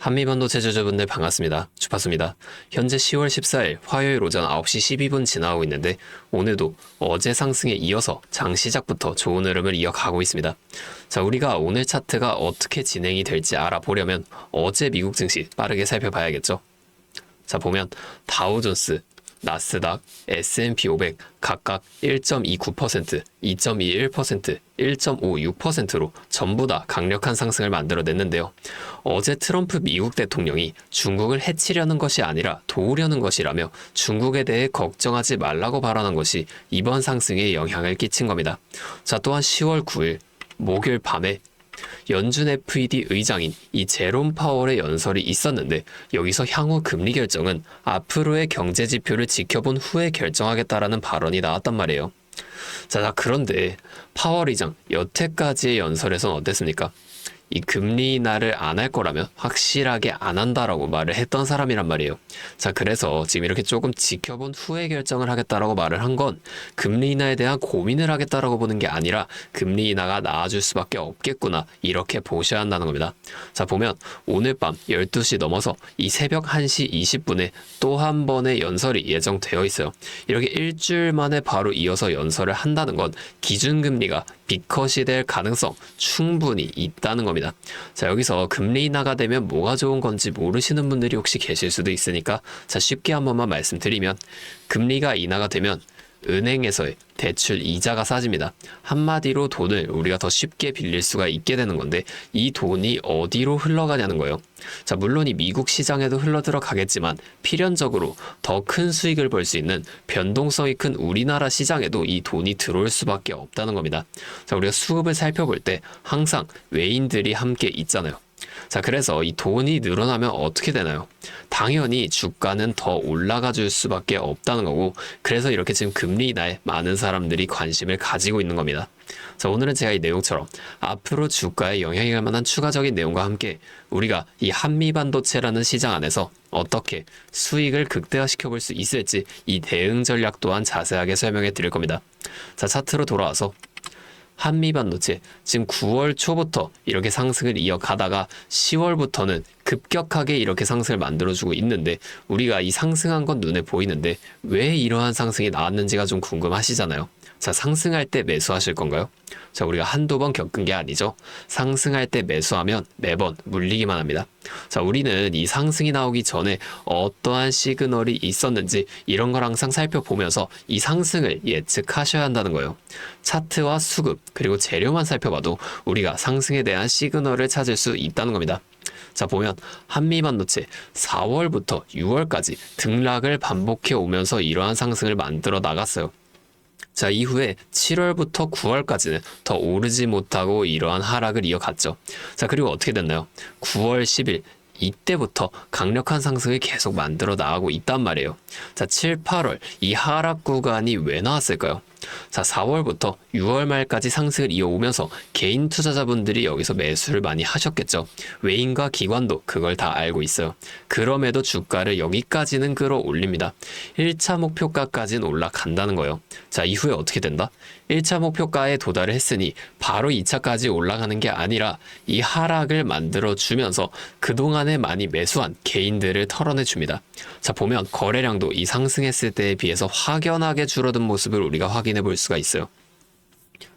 한미반도체 주주분들 반갑습니다. 주파수입니다. 현재 10월 14일 화요일 오전 9시 12분 지나고 있는데 오늘도 어제 상승에 이어서 장 시작부터 좋은 흐름을 이어가고 있습니다. 자, 우리가 오늘 차트가 어떻게 진행이 될지 알아보려면 어제 미국 증시 빠르게 살펴봐야겠죠. 자, 보면 다우존스, 나스닥, S&P 500 각각 1.29%, 2.21%, 1.56%로 전부 다 강력한 상승을 만들어냈는데요. 어제 트럼프 미국 대통령이 중국을 해치려는 것이 아니라 도우려는 것이라며 중국에 대해 걱정하지 말라고 발언한 것이 이번 상승에 영향을 끼친 겁니다. 자, 또한 10월 9일 목요일 밤에 연준 FED 의장인 이 제롬 파월의 연설이 있었는데 여기서 향후 금리 결정은 앞으로의 경제 지표를 지켜본 후에 결정하겠다라는 발언이 나왔단 말이에요. 자, 그런데 파월 의장 여태까지의 연설에선 어땠습니까? 이 금리 인하를 안 할 거라면 확실하게 안 한다라고 말을 했던 사람이란 말이에요. 자, 그래서 지금 이렇게 조금 지켜본 후에 결정을 하겠다라고 말을 한 건 금리 인하에 대한 고민을 하겠다라고 보는 게 아니라 금리 인하가 나아질 수밖에 없겠구나 이렇게 보셔야 한다는 겁니다. 자, 보면 오늘 밤 12시 넘어서 이 새벽 1시 20분에 또 한 번의 연설이 예정되어 있어요. 이렇게 일주일 만에 바로 이어서 연설을 한다는 건 기준금리가 빅컷이 될 가능성 충분히 있다는 겁니다. 자, 여기서 금리 인하가 되면 뭐가 좋은 건지 모르시는 분들이 혹시 계실 수도 있으니까 자, 쉽게 한 번만 말씀드리면 금리가 인하가 되면 은행에서의 대출 이자가 싸집니다. 한마디로 돈을 우리가 더 쉽게 빌릴 수가 있게 되는 건데 이 돈이 어디로 흘러가냐는 거예요. 자, 물론 이 미국 시장에도 흘러 들어가겠지만 필연적으로 더 큰 수익을 벌 수 있는 변동성이 큰 우리나라 시장에도 이 돈이 들어올 수밖에 없다는 겁니다. 자, 우리가 수급을 살펴볼 때 항상 외인들이 함께 있잖아요. 자, 그래서 이 돈이 늘어나면 어떻게 되나요? 당연히 주가는 더 올라가 줄 수밖에 없다는 거고 그래서 이렇게 지금 금리 인하에 많은 사람들이 관심을 가지고 있는 겁니다. 자, 오늘은 제가 이 내용처럼 앞으로 주가에 영향이 갈 만한 추가적인 내용과 함께 우리가 이 한미반도체라는 시장 안에서 어떻게 수익을 극대화시켜 볼 수 있을지 이 대응 전략 또한 자세하게 설명해 드릴 겁니다. 자, 차트로 돌아와서 한미반도체 지금 9월 초부터 이렇게 상승을 이어가다가 10월부터는 급격하게 이렇게 상승을 만들어주고 있는데 우리가 이 상승한 건 눈에 보이는데 왜 이러한 상승이 나왔는지가 좀 궁금하시잖아요. 자, 상승할 때 매수하실 건가요? 자, 우리가 한두 번 겪은 게 아니죠. 상승할 때 매수하면 매번 물리기만 합니다. 자, 우리는 이 상승이 나오기 전에 어떠한 시그널이 있었는지 이런 걸 항상 살펴보면서 이 상승을 예측하셔야 한다는 거예요. 차트와 수급 그리고 재료만 살펴봐도 우리가 상승에 대한 시그널을 찾을 수 있다는 겁니다. 자, 보면 한미반도체 4월부터 6월까지 등락을 반복해 오면서 이러한 상승을 만들어 나갔어요. 자, 이후에 7월부터 9월까지는 더 오르지 못하고 이러한 하락을 이어갔죠. 자, 그리고 어떻게 됐나요? 9월 10일 이때부터 강력한 상승을 계속 만들어 나가고 있단 말이에요. 자, 7, 8월 이 하락 구간이 왜 나왔을까요? 자, 4월부터 6월 말까지 상승을 이어오면서 개인 투자자분들이 여기서 매수를 많이 하셨겠죠. 외인과 기관도 그걸 다 알고 있어요. 그럼에도 주가를 여기까지는 끌어올립니다. 1차 목표가까지는 올라간다는 거예요. 자, 이후에 어떻게 된다? 1차 목표가에 도달을 했으니 바로 2차까지 올라가는 게 아니라 이 하락을 만들어주면서 그동안에 많이 매수한 개인들을 털어내줍니다. 자, 보면 거래량도 이 상승했을 때에 비해서 확연하게 줄어든 모습을 우리가 확인해 볼 수가 있어요.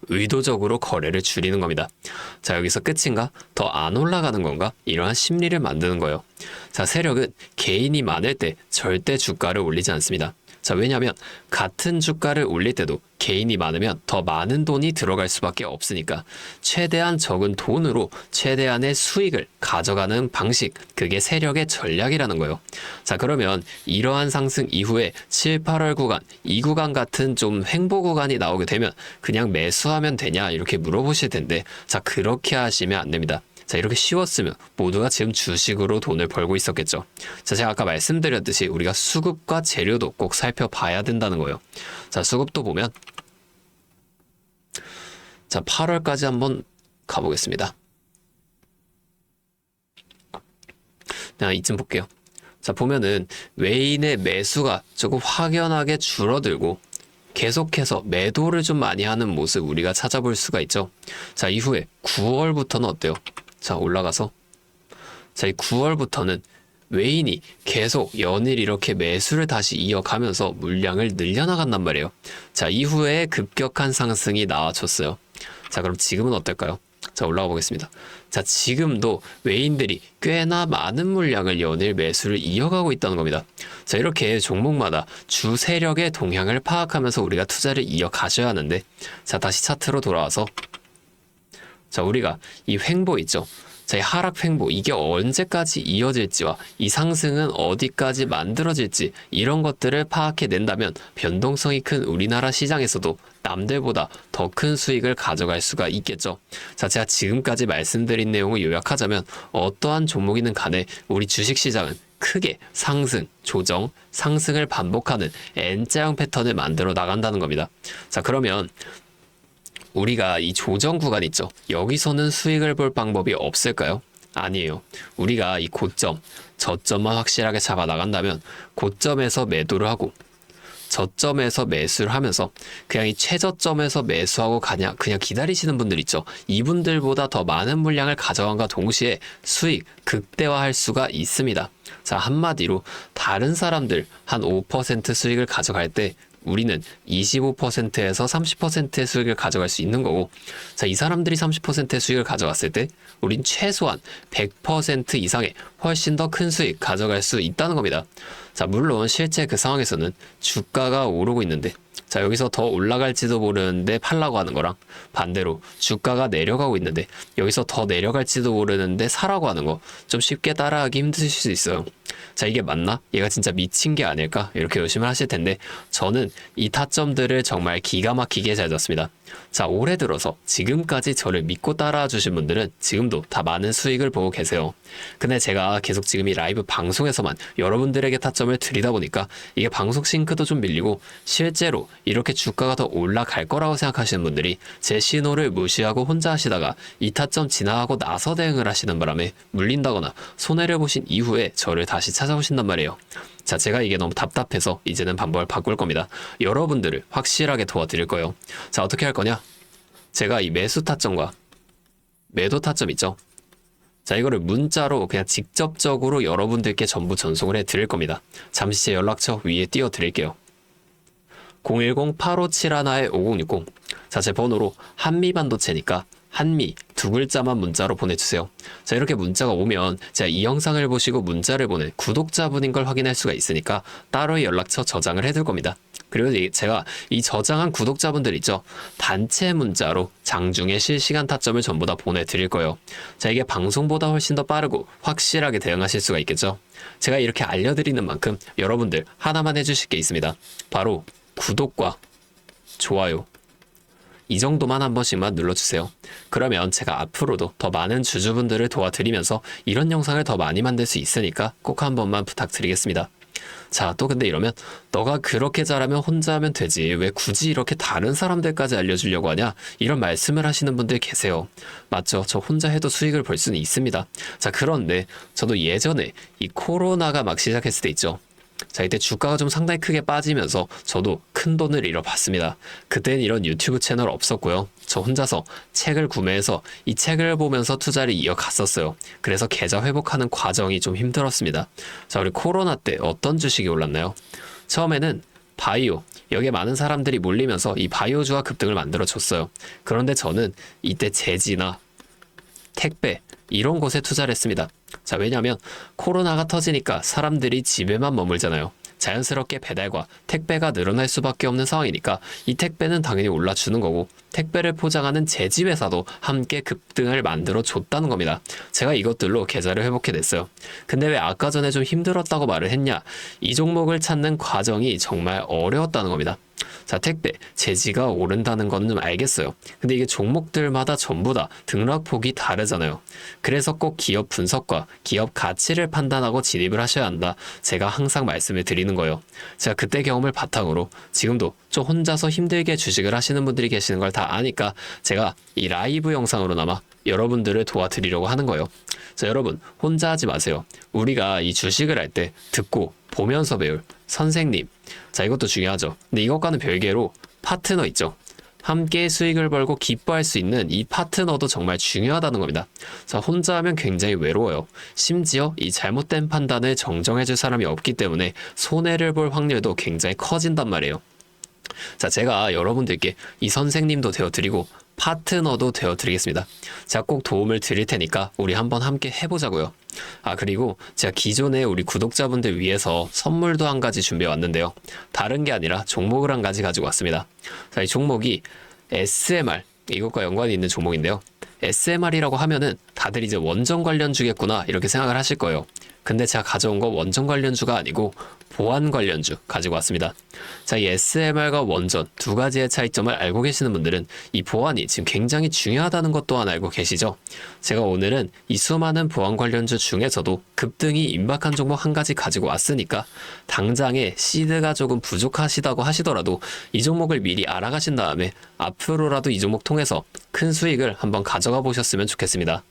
의도적으로 거래를 줄이는 겁니다. 자, 여기서 끝인가? 더 안 올라가는 건가? 이러한 심리를 만드는 거예요. 자, 세력은 개인이 많을 때 절대 주가를 올리지 않습니다. 자, 왜냐하면 같은 주가를 올릴 때도 개인이 많으면 더 많은 돈이 들어갈 수밖에 없으니까 최대한 적은 돈으로 최대한의 수익을 가져가는 방식, 그게 세력의 전략이라는 거예요. 자, 그러면 이러한 상승 이후에 7, 8월 구간, 이 구간 같은 좀 횡보 구간이 나오게 되면 그냥 매수하면 되냐 이렇게 물어보실 텐데 자, 그렇게 하시면 안 됩니다. 자, 이렇게 쉬웠으면 모두가 지금 주식으로 돈을 벌고 있었겠죠. 자, 제가 아까 말씀드렸듯이 우리가 수급과 재료도 꼭 살펴봐야 된다는 거예요. 자, 수급도 보면 자, 8월까지 한번 가보겠습니다. 이쯤 볼게요. 자, 보면은 외인의 매수가 조금 확연하게 줄어들고 계속해서 매도를 좀 많이 하는 모습 우리가 찾아볼 수가 있죠. 자, 이후에 9월부터는 어때요? 자, 올라가서 자, 이 9월부터는 외인이 계속 연일 이렇게 매수를 다시 이어가면서 물량을 늘려나간단 말이에요. 자, 이후에 급격한 상승이 나와줬어요. 자, 그럼 지금은 어떨까요? 자, 올라가 보겠습니다. 자, 지금도 외인들이 꽤나 많은 물량을 연일 매수를 이어가고 있다는 겁니다. 자, 이렇게 종목마다 주 세력의 동향을 파악하면서 우리가 투자를 이어가셔야 하는데, 자, 다시 차트로 돌아와서, 자, 우리가 이 횡보 있죠? 자, 이 하락 횡보, 이게 언제까지 이어질지와 이 상승은 어디까지 만들어질지, 이런 것들을 파악해낸다면 변동성이 큰 우리나라 시장에서도 남들보다 더 큰 수익을 가져갈 수가 있겠죠. 자, 제가 지금까지 말씀드린 내용을 요약하자면 어떠한 종목이든 간에 우리 주식시장은 크게 상승, 조정, 상승을 반복하는 N자형 패턴을 만들어 나간다는 겁니다. 자, 그러면 우리가 이 조정 구간 있죠? 여기서는 수익을 볼 방법이 없을까요? 아니에요. 우리가 이 고점, 저점만 확실하게 잡아 나간다면 고점에서 매도를 하고 저점에서 매수를 하면서 그냥 이 최저점에서 매수하고 그냥 기다리시는 분들 있죠. 이분들보다 더 많은 물량을 가져간과 동시에 수익 극대화할 수가 있습니다. 자, 한마디로 다른 사람들 한 5% 수익을 가져갈 때 우리는 25%에서 30%의 수익을 가져갈 수 있는 거고, 자, 이 사람들이 30%의 수익을 가져갔을 때 우린 최소한 100% 이상의 훨씬 더 큰 수익 가져갈 수 있다는 겁니다. 자, 물론 실제 그 상황에서는 주가가 오르고 있는데, 자, 여기서 더 올라갈지도 모르는데 팔라고 하는 거랑 반대로 주가가 내려가고 있는데 여기서 더 내려갈지도 모르는데 사라고 하는 거 좀 쉽게 따라하기 힘드실 수 있어요. 자, 이게 맞나? 얘가 진짜 미친 게 아닐까? 이렇게 의심을 하실 텐데 저는 이 타점들을 정말 기가 막히게 잘 잡습니다. 자, 올해 들어서 지금까지 저를 믿고 따라와 주신 분들은 지금도 다 많은 수익을 보고 계세요. 근데 제가 계속 지금 이 라이브 방송에서만 여러분들에게 타점을 드리다 보니까 이게 방송 싱크도 좀 밀리고 실제로 이렇게 주가가 더 올라갈 거라고 생각하시는 분들이 제 신호를 무시하고 혼자 하시다가 이 타점 지나가고 나서 대응을 하시는 바람에 물린다거나 손해를 보신 이후에 저를 다시 찾아오신단 말이에요. 자, 제가 이게 너무 답답해서 이제는 방법을 바꿀 겁니다. 여러분들을 확실하게 도와드릴 거예요. 자, 어떻게 할 거냐? 제가 이 매수 타점과 매도 타점 있죠? 자, 이거를 문자로 그냥 직접적으로 여러분들께 전부 전송을 해드릴 겁니다. 잠시 제 연락처 위에 띄워드릴게요. 010-8571-5060. 자, 제 번호로 한미반도체니까 한미 두 글자만 문자로 보내주세요. 자, 이렇게 문자가 오면 제가 이 영상을 보시고 문자를 보낸 구독자분인 걸 확인할 수가 있으니까 따로 연락처 저장을 해둘 겁니다. 그리고 제가 이 저장한 구독자분들 있죠? 단체 문자로 장중에 실시간 타점을 전부 다 보내드릴 거예요. 자, 이게 방송보다 훨씬 더 빠르고 확실하게 대응하실 수가 있겠죠? 제가 이렇게 알려드리는 만큼 여러분들 하나만 해주실 게 있습니다. 바로 구독과 좋아요. 이 정도만 한 번씩만 눌러주세요. 그러면 제가 앞으로도 더 많은 주주분들을 도와드리면서 이런 영상을 더 많이 만들 수 있으니까 꼭 한 번만 부탁드리겠습니다. 자, 또 근데 이러면 너가 그렇게 잘하면 혼자 하면 되지 왜 굳이 이렇게 다른 사람들까지 알려주려고 하냐, 이런 말씀을 하시는 분들 계세요. 맞죠? 저 혼자 해도 수익을 볼 수는 있습니다. 자, 그런데 저도 예전에 이 코로나가 막 시작했을 때 있죠. 자, 이때 주가가 좀 상당히 크게 빠지면서 저도 큰 돈을 잃어봤습니다. 그땐 이런 유튜브 채널 없었고요. 저 혼자서 책을 구매해서 이 책을 보면서 투자를 이어갔었어요. 그래서 계좌 회복하는 과정이 좀 힘들었습니다. 자, 우리 코로나 때 어떤 주식이 올랐나요? 처음에는 바이오, 여기에 많은 사람들이 몰리면서 이 바이오주가 급등을 만들어줬어요. 그런데 저는 이때 제지나 택배 이런 곳에 투자를 했습니다. 자, 왜냐하면 코로나가 터지니까 사람들이 집에만 머물잖아요. 자연스럽게 배달과 택배가 늘어날 수밖에 없는 상황이니까 이 택배는 당연히 올라주는 거고 택배를 포장하는 제지회사도 함께 급등을 만들어 줬다는 겁니다. 제가 이것들로 계좌를 회복해냈어요. 근데 왜 아까 전에 좀 힘들었다고 말을 했냐? 이 종목을 찾는 과정이 정말 어려웠다는 겁니다. 자, 택배, 제지가 오른다는 건 좀 알겠어요. 근데 이게 종목들마다 전부 다 등락폭이 다르잖아요. 그래서 꼭 기업 분석과 기업 가치를 판단하고 진입을 하셔야 한다. 제가 항상 말씀을 드리는 거예요. 제가 그때 경험을 바탕으로 지금도 좀 혼자서 힘들게 주식을 하시는 분들이 계시는 걸 다 아니까 제가 이 라이브 영상으로나마 여러분들을 도와드리려고 하는 거예요. 자, 여러분 혼자 하지 마세요. 우리가 이 주식을 할 때 듣고 보면서 배울 선생님, 자, 이것도 중요하죠. 근데 이것과는 별개로 파트너 있죠. 함께 수익을 벌고 기뻐할 수 있는 이 파트너도 정말 중요하다는 겁니다. 자, 혼자 하면 굉장히 외로워요. 심지어 이 잘못된 판단을 정정해줄 사람이 없기 때문에 손해를 볼 확률도 굉장히 커진단 말이에요. 자, 제가 여러분들께 이 선생님도 되어드리고 파트너도 되어드리겠습니다. 제가 꼭 도움을 드릴 테니까 우리 한번 함께 해보자고요. 아, 그리고 제가 기존에 우리 구독자분들 위해서 선물도 한 가지 준비해 왔는데요. 다른 게 아니라 종목을 한 가지 가지고 왔습니다. 자, 이 종목이 SMR, 이것과 연관이 있는 종목인데요. SMR이라고 하면은 다들 이제 원전 관련주겠구나 이렇게 생각을 하실 거예요. 근데 제가 가져온 거 원전 관련주가 아니고 보안 관련주 가지고 왔습니다. 자, 이 SMR과 원전 두 가지의 차이점을 알고 계시는 분들은 이 보안이 지금 굉장히 중요하다는 것 또한 알고 계시죠? 제가 오늘은 이 수많은 보안 관련주 중에서도 급등이 임박한 종목 한 가지 가지고 왔으니까 당장에 시드가 조금 부족하시다고 하시더라도 이 종목을 미리 알아가신 다음에 앞으로라도 이 종목 통해서 큰 수익을 한번 가져가 보셨으면 좋겠습니다.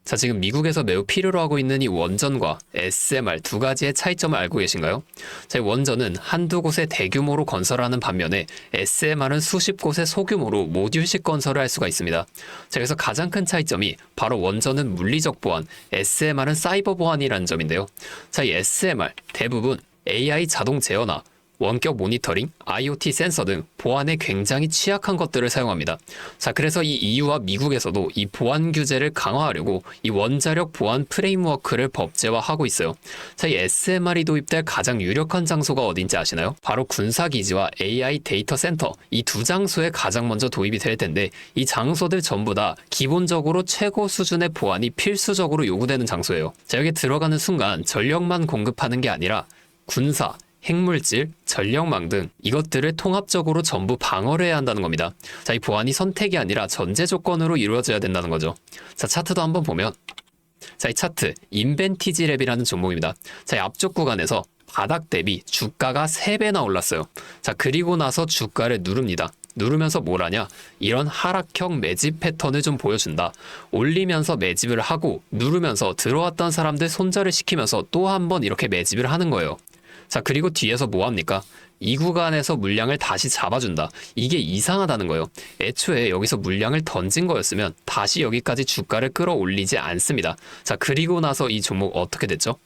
자, 지금 미국에서 매우 필요로 하고 있는 이 원전과 SMR 두 가지의 차이점을 알고 계신가요? 자, 이 원전은 한두 곳에 대규모로 건설하는 반면에 SMR은 수십 곳에 소규모로 모듈식 건설을 할 수가 있습니다. 자, 그래서 가장 큰 차이점이 바로 원전은 물리적 보안, SMR은 사이버 보안이라는 점인데요. 자, 이 SMR 대부분 AI 자동 제어나 원격 모니터링, IoT 센서 등 보안에 굉장히 취약한 것들을 사용합니다. 자, 그래서 이 EU와 미국에서도 이 보안 규제를 강화하려고 이 원자력 보안 프레임워크를 법제화하고 있어요. 자, 이 SMR이 도입될 가장 유력한 장소가 어딘지 아시나요? 바로 군사기지와 AI 데이터 센터, 이 두 장소에 가장 먼저 도입이 될 텐데 이 장소들 전부 다 기본적으로 최고 수준의 보안이 필수적으로 요구되는 장소예요. 자, 여기 들어가는 순간 전력만 공급하는 게 아니라 군사, 핵물질, 전력망 등 이것들을 통합적으로 전부 방어를 해야 한다는 겁니다. 자, 이 보안이 선택이 아니라 전제 조건으로 이루어져야 된다는 거죠. 자, 차트도 한번 보면, 자, 이 차트 인벤티지 랩이라는 종목입니다. 자, 이 앞쪽 구간에서 바닥 대비 주가가 3배나 올랐어요. 자, 그리고 나서 주가를 누릅니다. 누르면서 뭘 하냐? 이런 하락형 매집 패턴을 좀 보여준다. 올리면서 매집을 하고 누르면서 들어왔던 사람들 손절을 시키면서 또 한 번 이렇게 매집을 하는 거예요. 자, 그리고 뒤에서 뭐 합니까? 이 구간에서 물량을 다시 잡아준다. 이게 이상하다는 거예요. 애초에 여기서 물량을 던진 거였으면 다시 여기까지 주가를 끌어올리지 않습니다. 자, 그리고 나서 이 종목 어떻게 됐죠?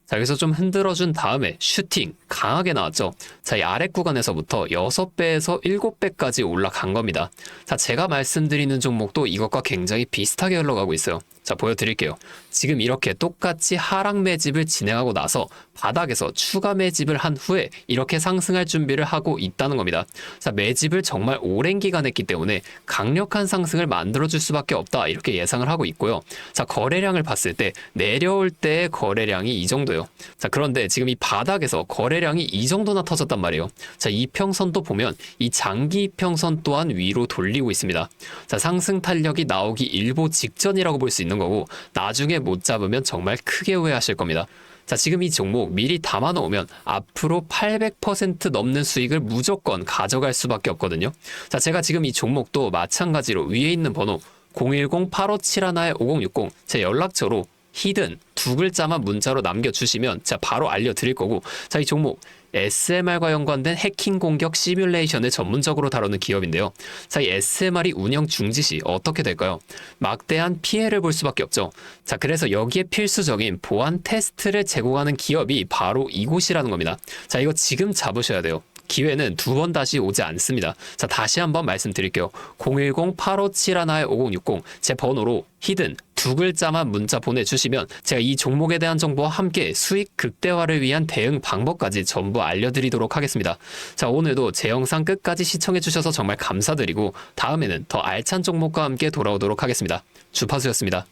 자, 여기서 좀 흔들어준 다음에 슈팅 강하게 나왔죠. 자, 이 아래 구간에서부터 6배에서 7배까지 올라간 겁니다. 자, 제가 말씀드리는 종목도 이것과 굉장히 비슷하게 흘러가고 있어요. 자, 보여드릴게요. 지금 이렇게 똑같이 하락 매집을 진행하고 나서 바닥에서 추가 매집을 한 후에 이렇게 상승할 준비를 하고 있다는 겁니다. 자, 매집을 정말 오랜 기간 했기 때문에 강력한 상승을 만들어줄 수밖에 없다 이렇게 예상을 하고 있고요. 자, 거래량을 봤을 때 내려올 때의 거래량이 이 정도예요. 자, 그런데 지금 이 바닥에서 거래량이 이 정도나 터졌단 말이에요. 자, 이평선도 보면 이 장기 이평선 또한 위로 돌리고 있습니다. 자, 상승 탄력이 나오기 일보 직전이라고 볼 수 있는 거고 나중에 못 잡으면 정말 크게 후회하실 겁니다. 자, 지금 이 종목 미리 담아 놓으면 앞으로 800% 넘는 수익을 무조건 가져갈 수밖에 없거든요. 자, 제가 지금 이 종목도 마찬가지로 위에 있는 번호 010-8571-5060 제 연락처로 히든 두 글자만 문자로 남겨주시면 제가 바로 알려드릴 거고, 자, 이 종목 SMR과 연관된 해킹 공격 시뮬레이션을 전문적으로 다루는 기업인데요. 자, 이 SMR이 운영 중지 시 어떻게 될까요? 막대한 피해를 볼 수밖에 없죠. 자, 그래서 여기에 필수적인 보안 테스트를 제공하는 기업이 바로 이곳이라는 겁니다. 자, 이거 지금 잡으셔야 돼요. 기회는 두 번 다시 오지 않습니다. 자, 다시 한번 말씀드릴게요. 010-8571-5060 제 번호로 히든 두 글자만 문자 보내주시면 제가 이 종목에 대한 정보와 함께 수익 극대화를 위한 대응 방법까지 전부 알려드리도록 하겠습니다. 자, 오늘도 제 영상 끝까지 시청해주셔서 정말 감사드리고 다음에는 더 알찬 종목과 함께 돌아오도록 하겠습니다. 주파수였습니다.